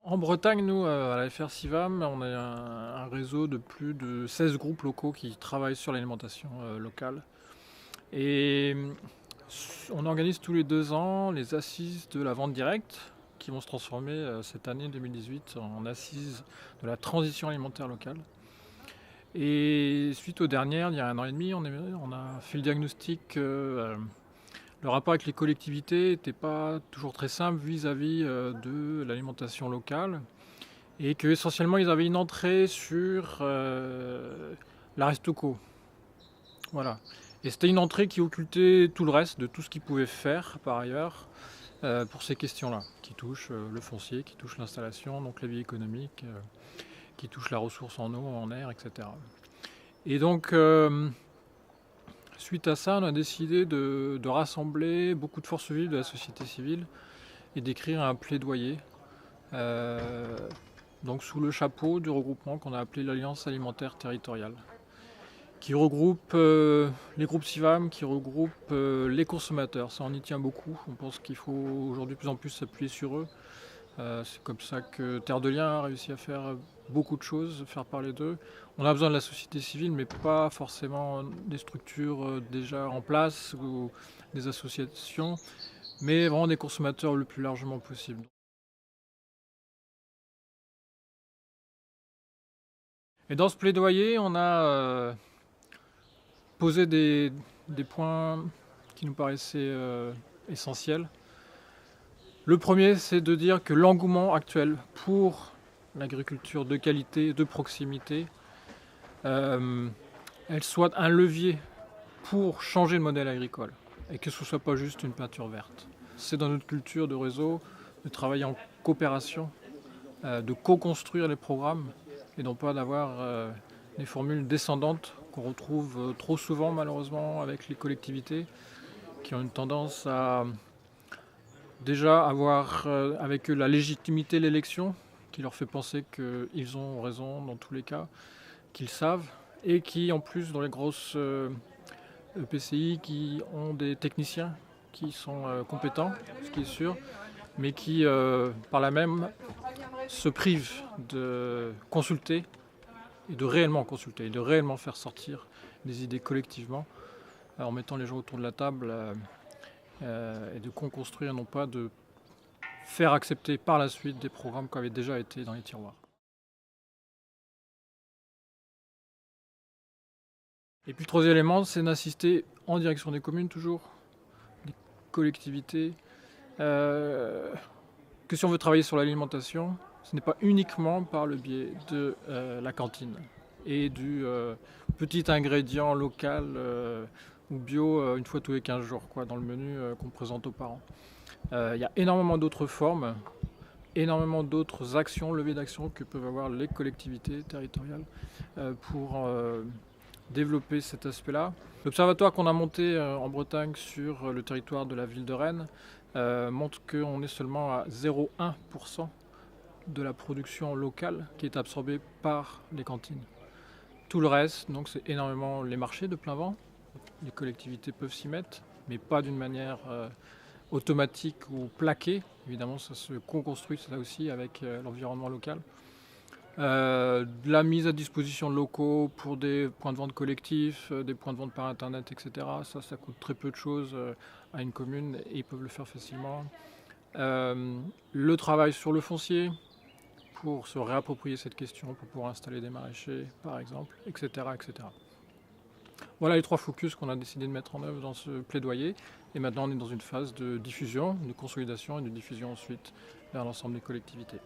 En Bretagne, nous, à la FR Civam, on a un réseau de plus de 16 groupes locaux qui travaillent sur l'alimentation locale. Et on organise tous les 2 ans les assises de la vente directe qui vont se transformer cette année 2018 en assises de la transition alimentaire locale. Et suite aux dernières, il y a 1 an et demi, on a fait le diagnostic. Le rapport avec les collectivités n'était pas toujours très simple vis-à-vis de l'alimentation locale et que essentiellement ils avaient une entrée sur la Restauco. Voilà. Et c'était une entrée qui occultait tout le reste de tout ce qu'ils pouvaient faire par ailleurs pour ces questions-là, qui touchent le foncier, qui touchent l'installation, donc la vie économique, qui touchent la ressource en eau, en air, etc. Et donc, suite à ça, on a décidé de rassembler beaucoup de forces vives de la société civile et d'écrire un plaidoyer, donc sous le chapeau du regroupement qu'on a appelé l'Alliance alimentaire territoriale, qui regroupe les groupes CIVAM, qui regroupe les consommateurs. Ça, on y tient beaucoup. On pense qu'il faut aujourd'hui de plus en plus s'appuyer sur eux. C'est comme ça que Terre de Liens a réussi à faire beaucoup de choses, faire parler d'eux. On a besoin de la société civile, mais pas forcément des structures déjà en place ou des associations, mais vraiment des consommateurs le plus largement possible. Et dans ce plaidoyer, on a posé des points qui nous paraissaient essentiels. Le premier, c'est de dire que l'engouement actuel pour l'agriculture de qualité, de proximité, elle soit un levier pour changer le modèle agricole et que ce ne soit pas juste une peinture verte. C'est dans notre culture de réseau de travailler en coopération, de co-construire les programmes et non pas d'avoir des formules descendantes qu'on retrouve trop souvent malheureusement avec les collectivités qui ont une tendance à déjà avoir avec eux la légitimité de l'élection qui leur fait penser qu'ils ont raison dans tous les cas, qu'ils savent et qui en plus dans les grosses EPCI qui ont des techniciens qui sont compétents, ce qui est sûr, mais qui par là même se privent de consulter et de réellement consulter, et de réellement faire sortir des idées collectivement en mettant les gens autour de la table et de construire, non pas de faire accepter par la suite des programmes qui avaient déjà été dans les tiroirs. Et puis le troisième élément, c'est d'insister en direction des communes toujours, des collectivités, que si on veut travailler sur l'alimentation, ce n'est pas uniquement par le biais de la cantine et du petit ingrédient local ou bio une fois tous les 15 jours quoi, dans le menu qu'on présente aux parents. Il y a énormément d'autres formes, énormément d'autres actions, leviers d'action que peuvent avoir les collectivités territoriales pour développer cet aspect-là. L'observatoire qu'on a monté en Bretagne sur le territoire de la ville de Rennes montre qu'on est seulement à 0,1% de la production locale qui est absorbée par les cantines. Tout le reste, donc c'est énormément les marchés de plein vent. Les collectivités peuvent s'y mettre, mais pas d'une manière automatique ou plaquée. Évidemment, ça se co-construit ça aussi avec l'environnement local. De la mise à disposition de locaux pour des points de vente collectifs, des points de vente par internet, etc. Ça coûte très peu de choses à une commune et ils peuvent le faire facilement. Le travail sur le foncier pour se réapproprier cette question, pour pouvoir installer des maraîchers par exemple, etc. etc. Voilà les 3 focus qu'on a décidé de mettre en œuvre dans ce plaidoyer. Et maintenant on est dans une phase de diffusion, de consolidation et de diffusion ensuite vers l'ensemble des collectivités.